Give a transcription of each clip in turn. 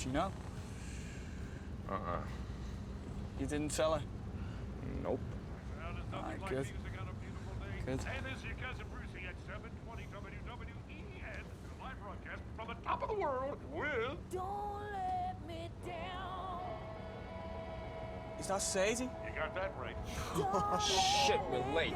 she know? Uh-uh. You didn't tell her? Nope. Alright, good. Good. Hey, this is your cousin Brucey at 720 WWEN, live broadcast from the top of the world with... Don't let me down. Is that Sadie? You got that right. Shit, we're late.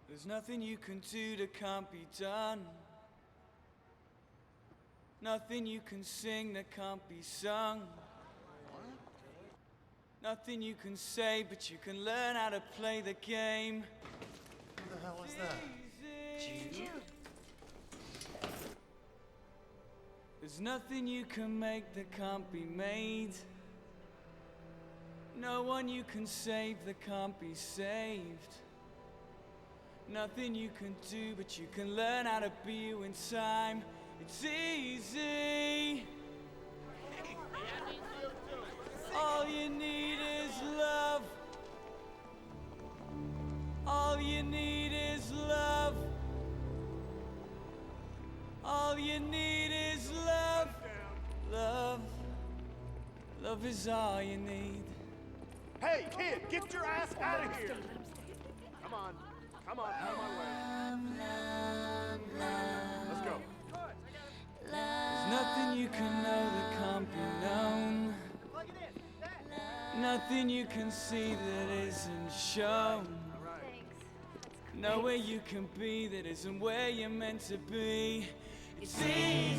There's nothing you can do that can't be done. Nothing you can sing that can't be sung. Nothing you can say, but you can learn how to play the game. Who the hell is that? Jude. There's nothing you can make that can't be made. No one you can save that can't be saved. Nothing you can do, but you can learn how to be you in time. It's easy. All you need is love. All you need is love. All you need is love. Love. Love is all you need. Hey, kid, get your ass out of here! Come on, out of my way. Let's go. There's nothing you can know that can't be known. Nothing you can see that isn't shown. Nowhere you can be that isn't where you're meant to be. It's easy.